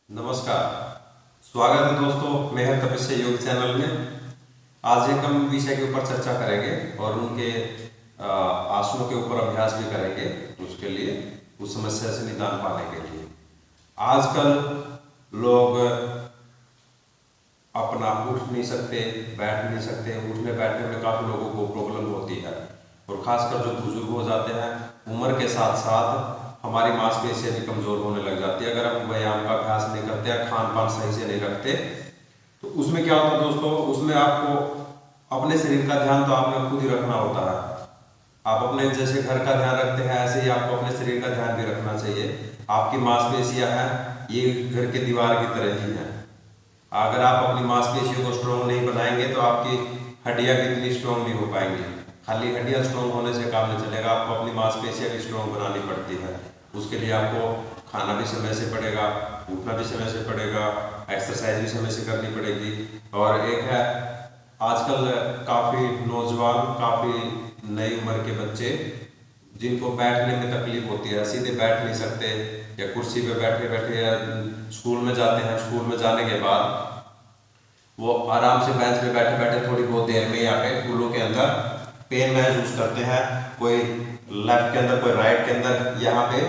नमस्कार। स्वागत है दोस्तों मेहर तपस्या योग चैनल में। आज एक हम विषय के ऊपर चर्चा करेंगे और उनके आसनों के ऊपर अभ्यास भी करेंगे। उसके लिए उस समस्या से निदान पाने के लिए आजकल लोग अपना उठ नहीं सकते, बैठ नहीं सकते। उठने बैठने में काफ़ी लोगों को प्रॉब्लम होती है और ख़ासकर जो बुजुर्ग हो जाते हैं, उम्र के साथ साथ हमारी मांसपेशियां भी कमज़ोर होने लग जाती है। अगर हम व्यायाम का अभ्यास नहीं करते या खान पान सही से नहीं रखते तो उसमें क्या होता है दोस्तों, उसमें आपको अपने शरीर का ध्यान तो आपने खुद ही रखना होता है। आप अपने जैसे घर का ध्यान रखते हैं ऐसे ही आपको अपने शरीर का ध्यान भी रखना चाहिए। आपकी मांसपेशियां हैं, ये घर के दीवार की तरह ही हैं। अगर आप अपनी मांसपेशियों को स्ट्रोंग नहीं बनाएंगे तो आपकी हड्डियां कितनी स्ट्रोंग नहीं हो पाएंगी। खाली हड्डियां स्ट्रोंग होने से काम नहीं चलेगा, आपको अपनी मांसपेशियां भी स्ट्रोंग बनानी पड़ती है। उसके लिए आपको खाना भी समय से पड़ेगा, उठना भी समय से पड़ेगा, एक्सरसाइज भी समय से करनी पड़ेगी। और एक है आजकल काफ़ी नौजवान, काफ़ी नई उम्र के बच्चे जिनको बैठने में तकलीफ होती है, सीधे बैठ नहीं सकते या कुर्सी पे बैठे बैठे या स्कूल में जाते हैं, स्कूल में जाने के बाद वो आराम से बेंच पे बैठे बैठे थोड़ी बहुत देर में यहाँ पे टूलों के अंदर पेन महसूस करते हैं। कोई लेफ्ट के अंदर, कोई राइट के अंदर, यहाँ पे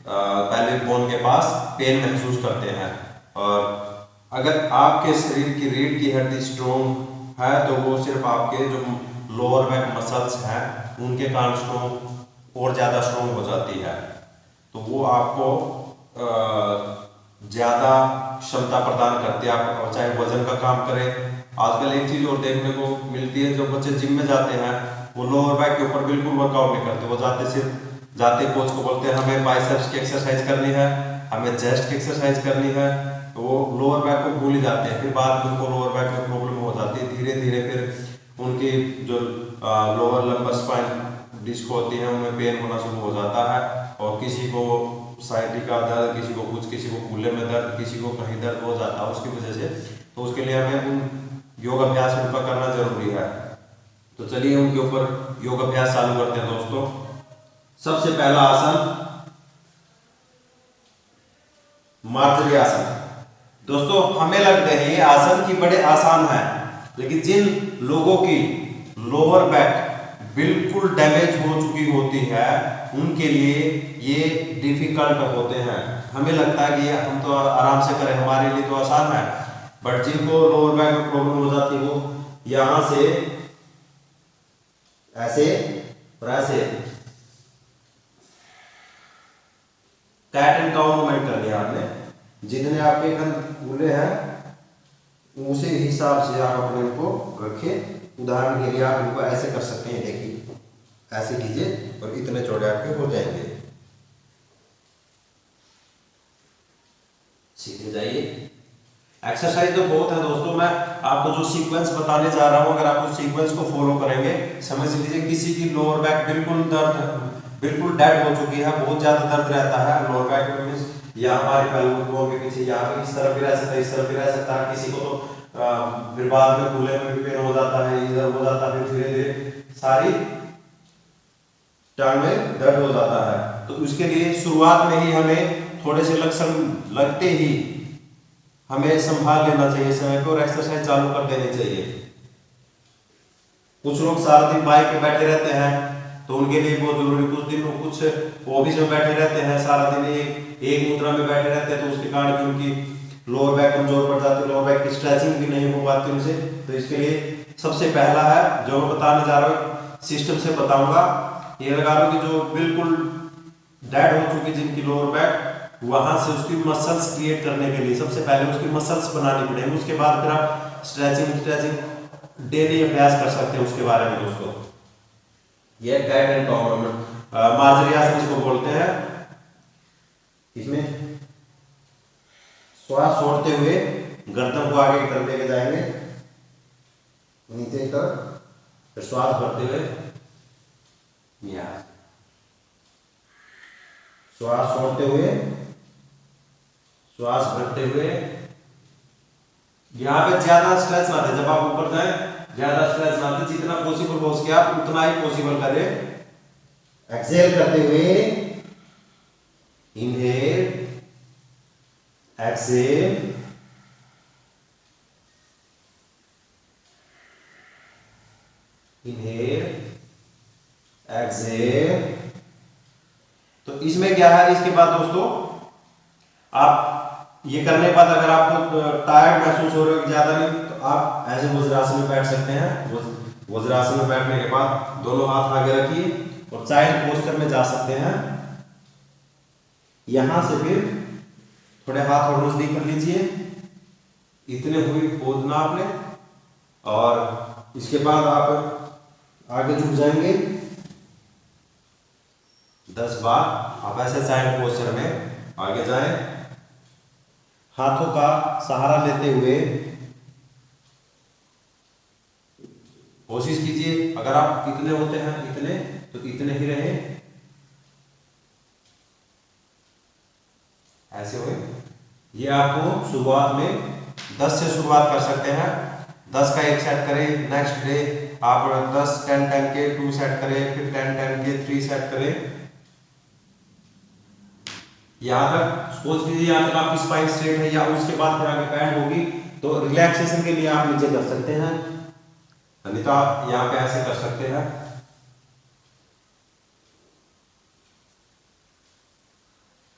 पैल्विक बोन के पास पेन महसूस करते हैं। और अगर आपके शरीर की रीढ़ की हड्डी स्ट्रोंग है तो वो सिर्फ आपके जो लोअर बैक मसल्स हैं उनके कारण स्ट्रोंग और ज़्यादा स्ट्रोंग हो जाती है। तो वो आपको ज़्यादा क्षमता प्रदान करती है। आप चाहे वजन का काम करें। आजकल एक चीज़ और देखने को मिलती है, जो बच्चे जिम में जाते हैं वो लोअर बैक के ऊपर बिल्कुल वर्कआउट नहीं करते। वो जाते कोच को बोलते हैं हमें बाइसेप्स की एक्सरसाइज करनी है, हमें चेस्ट की एक्सरसाइज करनी है, तो वो लोअर बैक को भूल ही जाते हैं। फिर बाद में उनको लोअर बैक में प्रॉब्लम हो जाती है। धीरे धीरे फिर उनकी जो लोअर लंबर स्पाइन डिस्क होती है उनमें पेन होना शुरू हो जाता है। और किसी को साइड का दर्द, किसी को कुछ, किसी को कूल्हे में दर्द, किसी को कहीं दर्द हो जाता है उसकी वजह से। तो उसके लिए हमें उन योग अभ्यास उनका करना जरूरी है। तो चलिए उनके ऊपर योग अभ्यास चालू करते हैं दोस्तों। सबसे पहला आसन मार्जरी आसन। दोस्तों हमें लगते हैं ये आसन की बड़े आसान है, लेकिन जिन लोगों की लोअर बैक बिल्कुल डैमेज हो चुकी होती है उनके लिए ये डिफिकल्ट होते हैं। हमें लगता है कि हम तो आराम से करें, हमारे लिए तो आसान है, बट जिनको लोअर बैक में प्रॉब्लम हो जाती है वो यहां से ऐसे और ऐसे कैट एंड काउ मूवमेंट कर लिया आपने। जितने आपके कूल्हे हैं उसी हिसाब से आप अपने को रखें। उदाहरण के लिए आप इनको ऐसे कर सकते हैं, देखिए ऐसे कीजिए और इतने चौड़े आपके हो जाएंगे। सीधे जाइए। एक्सरसाइज तो बहुत है दोस्तों, मैं आपको जो सीक्वेंस बताने जा रहा हूं अगर आप उस सीक्वेंस को फॉलो करेंगे, समझ लीजिए किसी की लोअर बैक बिल्कुल डेड हो चुकी है, बहुत ज्यादा दर्द रहता है लोअर बैक में, मींस यहाँ हमारे पैल्विक बोन के पीछे, यहाँ पे इस तरफ भी रह सकता है, इस तरफ भी रह सकता है। किसी को तो फिर बाद में कूल्हे में भी पेन हो जाता है, इधर हो जाता है, फिर धीरे धीरे सारी टांग में दर्द हो जाता है। तो उसके लिए शुरुआत में ही हमें थोड़े से लक्षण लगते ही हमें संभाल लेना चाहिए समय पे और एक्सरसाइज चालू कर देनी चाहिए। कुछ लोग सारा दिन बाइक पे बैठे रहते हैं तो उनके लिए बहुत जरूरी, कुछ दिन कुछ ऑफिस में बैठे रहते हैं सारा दिन एक मुद्रा में बैठे रहते हैं, तो उसके कारण भी उनकी लोअर बैक कमजोर पड़ जाती है, लोअर बैक की स्ट्रेचिंग भी नहीं हो पाती उनसे। तो इसके लिए सबसे पहला है जो मैं बताने जा रहा हूँ, सिस्टम से बताऊंगा। ये लगा लो कि जो बिल्कुल डेड हो चुकी जिनकी लोअर बैक, वहां से उसकी मसल्स क्रिएट करने के लिए सबसे पहले उसकी मसल्स बनानी पड़ेगी। उसके बाद फिर आप स्ट्रेचिंग डेली अभ्यास कर सकते हैं उसके बारे में दोस्तों। ये cat and cow movement Marjari asana जिसको बोलते हैं। इसमें श्वास छोड़ते हुए गर्दन को आगे की तरफ लेके जाएंगे, नीचे की तरफ, फिर श्वास भरते हुए यहाँ, श्वास छोड़ते हुए, श्वास भरते हुए। यहाँ पे ज्यादा स्ट्रेच ना दे, जब आप ऊपर जाए ज्यादा स्ट्रेच ना दे, जितना पॉसिबल हो सके आप उतना ही पॉसिबल करें। एक्सेल करते हुए इनहेल, एक्सेल, इनहेल, एक्सेल। तो इसमें क्या है, इसके बाद दोस्तों आप ये करने के बाद अगर आपको टायर्ड महसूस हो रहा है ज्यादा नहीं, तो आप ऐसे वज्रासन में बैठ सकते हैं। वज्रासन में बैठने के बाद दोनों हाथ आगे रखिए और चाइल्ड पोस्टर में जा सकते हैं। यहां से फिर थोड़े हाथ और नजदीक कर लीजिए, इतने हुई पोज नाप लें और इसके बाद आप आगे झुक जाएंगे 10 बार। आप ऐसे चाइल्ड पोस्टर में आगे जाएं, हाथों का सहारा लेते हुए कोशिश कीजिए, अगर आप इतने होते हैं इतने तो इतने ही रहे, ऐसे हुए। ये आपको शुरुआत में 10 से शुरुआत कर सकते हैं। 10 का एक सेट करें, नेक्स्ट डे आप 10 10 10 के 2 सेट करें, फिर 10 10 के 3 सेट करें। यहाँ तक सपोज कीजिए यहाँ तक आपकी स्पाइन स्ट्रेट है, या उसके बाद फिर आगे बैंड होगी, तो रिलैक्सेशन के लिए आप नीचे कर सकते हैं, नहीं तो आप यहाँ पे ऐसे कर सकते हैं।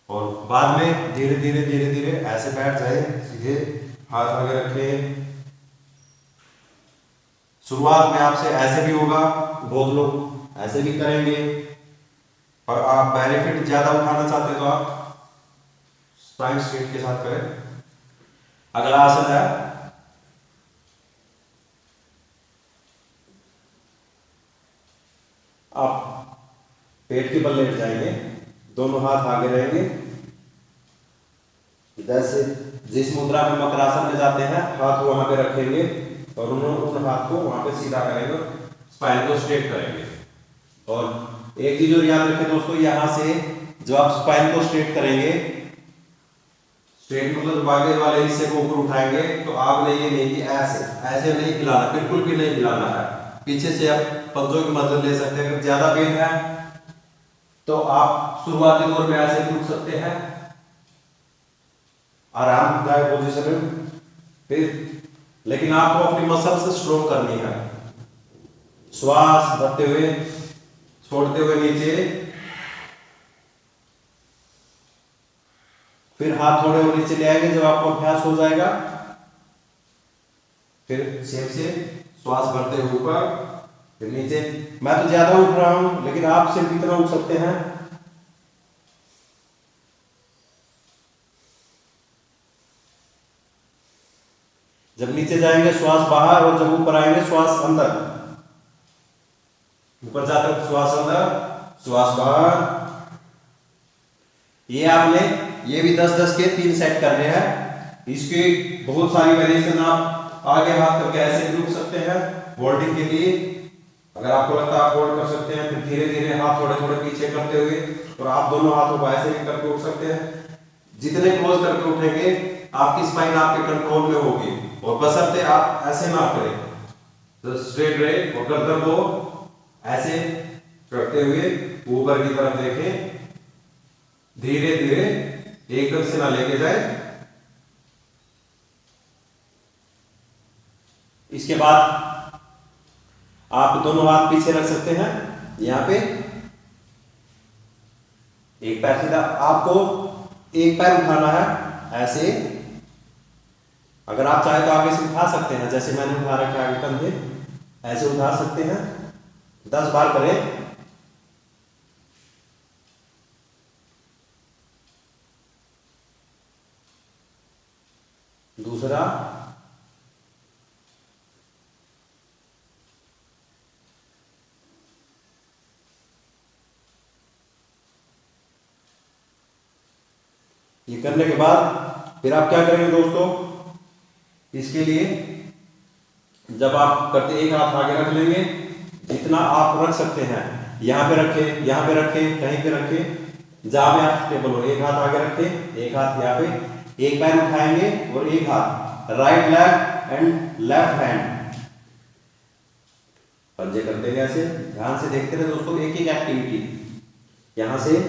और बाद में धीरे धीरे धीरे धीरे ऐसे बैठ जाए, सीधे हाथ आगे रखें। शुरुआत में आपसे ऐसे भी होगा, बहुत लोग ऐसे भी करेंगे, और आप बेनिफिट ज्यादा उठाना चाहते हैं तो आप स्पाइन स्ट्रेट के साथ करें। अगला आसन है आप पेट के बल लेट जाएंगे, दोनों हाथ आगे रहेंगे, जैसे जिस मुद्रा में मकरासन में जाते हैं हाथ वहां पे रखेंगे और उन हाथ को वहां पे सीधा करेंगे, स्पाइन को स्ट्रेट करेंगे। और एक चीज और याद रखें दोस्तों, यहां से जो आप स्पाइन को स्ट्रेट करेंगे, स्ट्रेट मतलब आगे वाले हिस्से को ऊपर उठाएंगे, तो आपने ये नहीं कि ऐसे ऐसे नहीं हिलाना, बिल्कुल भी नहीं हिलाना है। पीछे से आप पंजों की मदद ले सकते हैं। अगर ज्यादा पेन है तो आप शुरुआती दौर में ऐसे रुक सकते हैं आरामदायक पोजीशन में, फिर लेकिन आपको अपनी मसल से स्ट्रोक करनी है। श्वास भरते हुए छोड़ते हुए नीचे, फिर हाथ थोड़े और नीचे ले आएंगे जब आपको अभ्यास हो जाएगा, फिर सेम से श्वास भरते हुए ऊपर फिर नीचे। मैं तो ज्यादा उठ रहा हूं, लेकिन आप सिर्फ इतना उठ सकते हैं। जब नीचे जाएंगे श्वास बाहर, और जब ऊपर आएंगे श्वास अंदर, ऊपर जाते वक्त श्वास अंदर, श्वास बाहर। ये आपने ये भी 10-10 के 3 सेट करने हैं। इसकी बहुत सारी वेरिएशन आप आगे हाथ करके ऐसे भी रुक सकते हैं होल्डिंग के लिए। अगर आपको लगता है आप होल्ड कर सकते हैं, फिर धीरे धीरे हाथ थोड़े थोड़े पीछे करते हुए, और आप दोनों हाथों को ऐसे भी करके उठ सकते हैं। जितने क्लोज करके उठेंगे आपकी स्पाइन आपके कंट्रोल में होगी, और बशर्ते आप ऐसे ना करें, तो स्ट्रेट रहे और गर्दन को ऐसे करते हुए ऊपर की तरफ देखें, धीरे धीरे एकदम से ना लेके जाए। इसके बाद आप दोनों हाथ पीछे रख सकते हैं, यहां पे एक पैर सीधा, आपको एक पैर उठाना है ऐसे। अगर आप चाहे तो आगे से उठा सकते हैं, जैसे मैंने उठा रखा है आगे कंधे, ऐसे उठा सकते हैं। 10 बार करें। दूसरा, ये करने के बाद फिर आप क्या करेंगे दोस्तों, इसके लिए जब आप करते एक हाथ आगे रख लेंगे, जितना आप रख सकते हैं, यहां पे रखें, यहां पे रखें, कहीं पे रखें जहां पे आप स्टेबल हो। एक हाथ आगे रखें, एक हाथ यहाँ पे, एक पैर उठाएंगे और एक हाथ right leg and left hand पंजे करते हैं ऐसे। ध्यान से देखते रहे दोस्तों एक एक एक्टिविटी। यहां से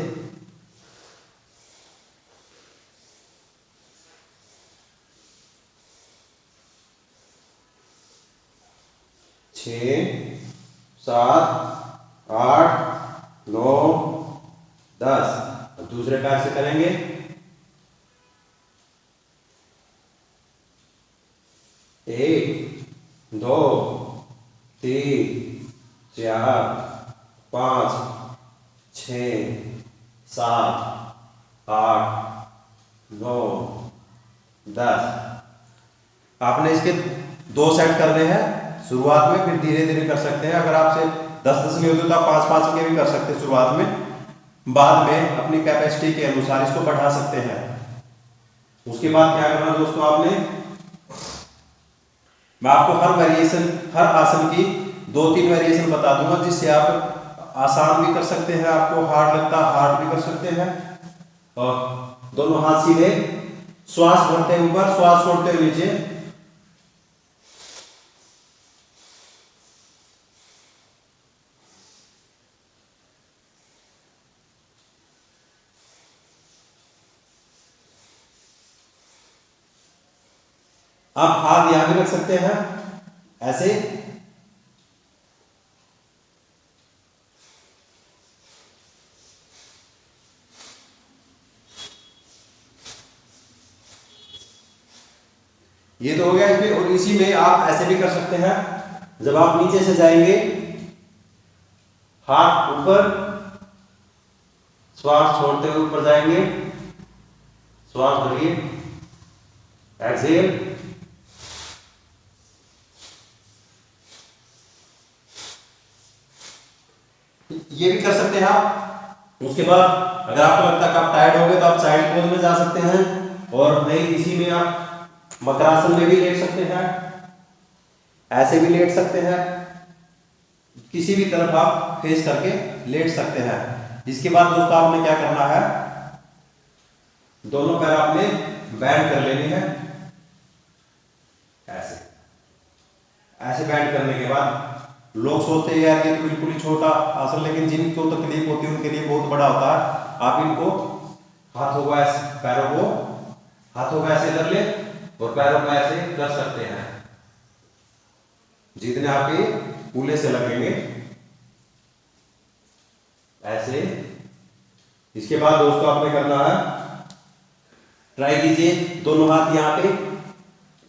7 8 9 10। दूसरे पैर से करेंगे। 1 2 3 4 5 6 7 8 9 10। आपने इसके 2 सेट करने हैं शुरुआत में, फिर धीरे धीरे कर सकते हैं। अगर आपसे 10-10 नहीं होते तो आप 5-5 के भी कर सकते हैं शुरुआत में, बाद में अपनी कैपेसिटी के अनुसार इसको बढ़ा सकते हैं। उसके बाद क्या करना दोस्तों, आपने, मैं आपको हर वेरिएशन, हर आसन की 2-3 वेरिएशन बता दूंगा, जिससे आप आसान भी कर सकते हैं, आपको हार्ड लगता है हार्ड भी कर सकते हैं। और दोनों हाथ सीधे, श्वास भरते ऊपर, श्वास छोड़ते हुए नीचे। आप हाथ यहां भी रख सकते हैं ऐसे। ये तो हो गया इसमें। और इसी में आप ऐसे भी कर सकते हैं, जब आप नीचे से जाएंगे, हाथ ऊपर, श्वास छोड़ते हुए ऊपर जाएंगे, श्वास भरिए, एक्सहेल, ये भी कर सकते हैं आप। उसके बाद अगर आपको लगता है कि आप टायर्ड हो गए तो आप साइड पोज में जा सकते हैं, और नहीं इसी में आप मकरासन में भी लेट सकते हैं, ऐसे भी लेट सकते हैं, किसी भी तरफ आप फेस करके लेट सकते हैं। इसके बाद दोस्तों आपने क्या करना है, दोनों पैर आपने बैंड कर लेने हैं ऐसे। ऐसे बैंड करने के बाद, लोग सोचते हैं यार ये तो बिल्कुल ही छोटा आसन, लेकिन जिनको तकलीफ होती है उनके लिए बहुत बड़ा होता है। आप इनको हाथों को ऐसे, पैरों को हाथों को ऐसे कर ले और पैरों को ऐसे कर सकते हैं, जितने आपके कूल्हे से लगेंगे ऐसे। इसके बाद दोस्तों आपने करना है, ट्राई कीजिए दोनों हाथ यहां पे,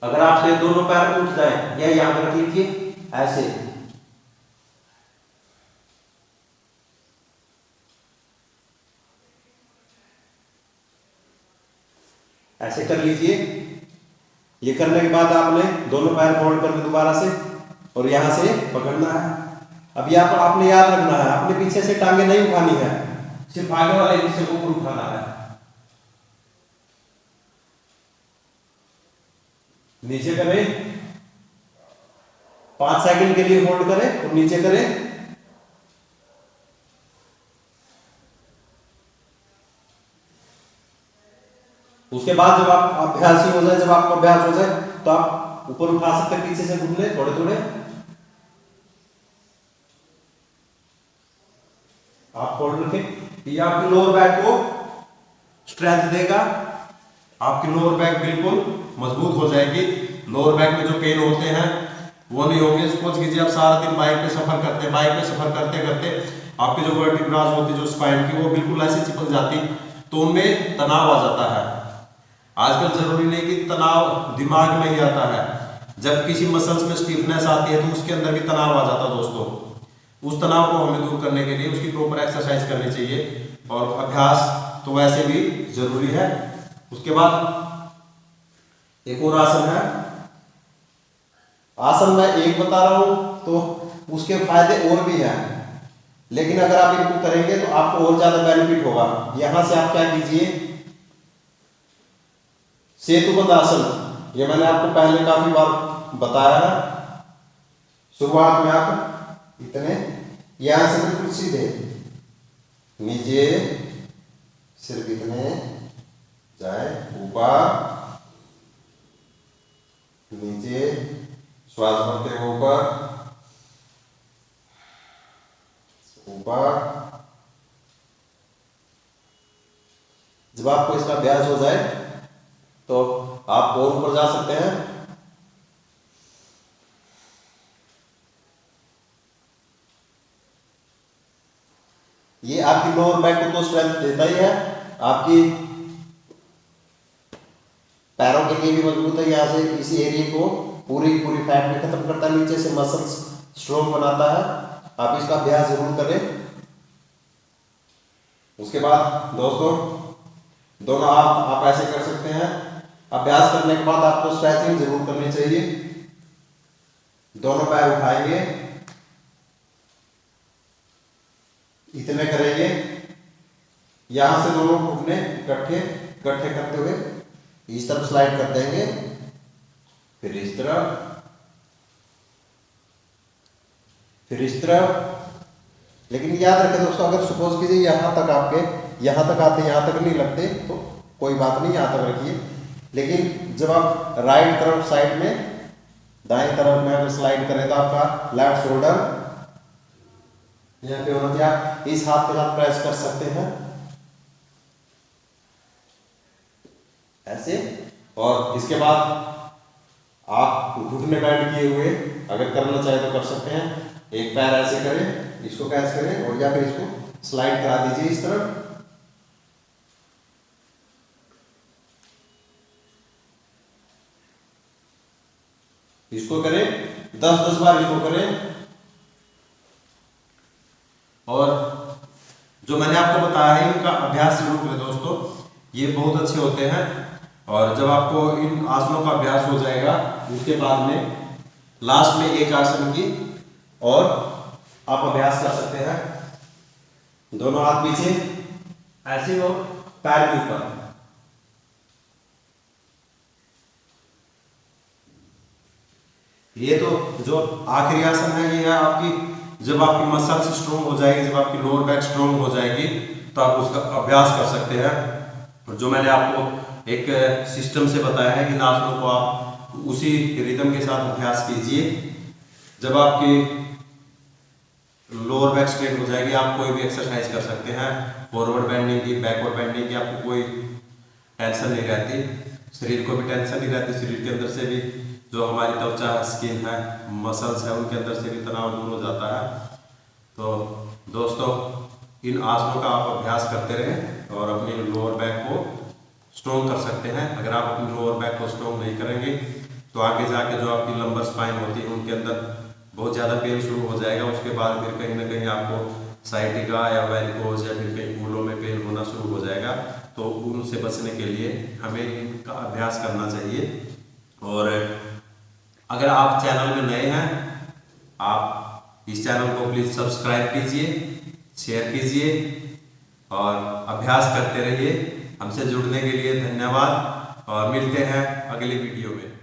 अगर आपसे दोनों पैर उठ जाए या यहां पर रख लीजिए ऐसे। ऐसे कर लीजिए। ये करने के बाद आपने दोनों पैर फोल्ड करके दोबारा से, और यहां से पकड़ना है। अब यहाँ पर आपने याद रखना है, अपने पीछे से टांगे नहीं उठानी है, सिर्फ आगे वाले हिस्से को ऊपर उठाना है। नीचे करें, 5 सेकंड के लिए होल्ड करें और नीचे करें। उसके बाद जब आप अभ्यास ही हो जाए, जब आपका अभ्यास हो जाए तो आप ऊपर उठा सकते हैं पीछे से घुटने थोड़े थोड़े। आप होल्ड रखें, ये आपकी लोअर बैक को स्ट्रेंथ देगा, आपकी लोअर बैक बिल्कुल मजबूत हो जाएगी। लोअर बैक में जो पेन होते हैं वो नहीं होंगे। सपोज कीजिए आप सारा दिन बाइक पे सफर करते हैं, बाइक पे सफर करते करते आपकी जो वर्टिब्रास होती है, जो स्पाइन की, वो बिल्कुल ऐसे चिपक जाती, तो उनमें तनाव आ जाता है। आजकल जरूरी नहीं कि तनाव दिमाग में ही आता है, जब किसी मसल्स में स्टिफनेस आती है तो उसके अंदर भी तनाव आ जाता है दोस्तों। उस तनाव को हमें दूर करने के लिए उसकी प्रॉपर एक्सरसाइज करनी चाहिए, और अभ्यास तो वैसे भी जरूरी है। उसके बाद एक और आसन है, आसन मैं एक बता रहा हूं तो उसके फायदे और भी हैं, लेकिन अगर आप इनको करेंगे तो आपको और ज्यादा बेनिफिट होगा। यहां से आप क्या कीजिए, सेतुबंध आसन, ये मैंने आपको पहले काफी बार बताया है। शुरुआत में आप इतने यहां से बिल्कुल सीधे नीचे, सिर्फ इतने जाए, ऊपर नीचे, श्वास भरते हुए ऊपर ऊपर। जब आपको इसका अभ्यास हो जाए तो आप और ऊपर जा सकते हैं। ये आपकी लोअर बैक को तो स्ट्रेंथ देता ही है, आपकी पैरों के लिए भी मजबूत है। यहाँ से इसी एरिया को पूरी पूरी फैट भी खत्म करता है, नीचे से मसल्स स्ट्रॉन्ग बनाता है। आप इसका अभ्यास जरूर करें। उसके बाद दोस्तों दोनों आप ऐसे कर सकते हैं। अभ्यास करने के बाद आपको स्ट्रेचिंग जरूर करनी चाहिए। दोनों पैर उठाएंगे, इतने करेंगे, यहां से दोनों घुटने इकट्ठे इकट्ठे करते हुए इस तरफ स्लाइड कर देंगे, फिर इस तरफ, फिर इस तरफ। लेकिन याद रखें दोस्तों, अगर सपोज कीजिए यहां तक आपके यहां तक आते यहां तक नहीं लगते तो कोई बात नहीं, यहां तक रखिए। लेकिन जब आप राइट तरफ साइड में दाएं तरफ में अगर स्लाइड करें तो आपका लेफ्ट शोल्डर यहाँ पे होना चाहिए। आप इस हाथ के साथ प्रेस कर सकते हैं ऐसे। और इसके बाद आप घुटने बेंड किए हुए अगर करना चाहे तो कर सकते हैं। एक पैर ऐसे करें, इसको कैच करें और या फिर इसको स्लाइड करा दीजिए इस तरफ। इसको करें 10-10 बार, इसको करें। और जो मैंने आपको बताया है इनका अभ्यास जरूर करें दोस्तों, ये बहुत अच्छे होते हैं। और जब आपको इन आसनों का अभ्यास हो जाएगा उसके बाद में लास्ट में एक आसन की और आप अभ्यास कर सकते हैं। दोनों हाथ पीछे ऐसे हो, पैर के ऊपर। ये तो जो आखिरी आसन है ये है आपकी, जब आपकी मसल्स स्ट्रोंग हो जाएगी, जब आपकी लोअर बैक स्ट्रोंग हो जाएगी तो आप उसका अभ्यास कर सकते हैं। और जो मैंने आपको एक सिस्टम से बताया है इन आसनों को आप उसी रिदम के साथ अभ्यास कीजिए। जब आपकी लोअर बैक स्ट्रेट हो जाएगी आप कोई भी एक्सरसाइज कर सकते हैं। फॉरवर्ड बेंडिंग की, बैकवर्ड बेंडिंग की आपको कोई टेंशन नहीं रहती, शरीर को भी टेंशन नहीं रहती। शरीर के अंदर से भी जो हमारी त्वचा स्किन है, मसल्स है, उनके अंदर से भी तनाव दूर हो जाता है। तो दोस्तों इन आसनों का आप अभ्यास करते रहें और अपनी लोअर बैक को स्ट्रॉन्ग कर सकते हैं। अगर आप अपनी लोअर बैक को स्ट्रॉन्ग नहीं करेंगे तो आगे जाके जो आपकी लंबर स्पाइन होती है उनके अंदर बहुत ज़्यादा पेन शुरू हो जाएगा। उसके बाद फिर कहीं ना कहीं आपको साइटिका या वेरिकोज या फिर कहीं कूलों में पेन होना शुरू हो जाएगा। तो उनसे बचने के लिए हमें इनका अभ्यास करना चाहिए। और अगर आप चैनल में नए हैं, आप इस चैनल को प्लीज़ सब्सक्राइब कीजिए, शेयर कीजिए और अभ्यास करते रहिए। हमसे जुड़ने के लिए धन्यवाद और मिलते हैं अगली वीडियो में।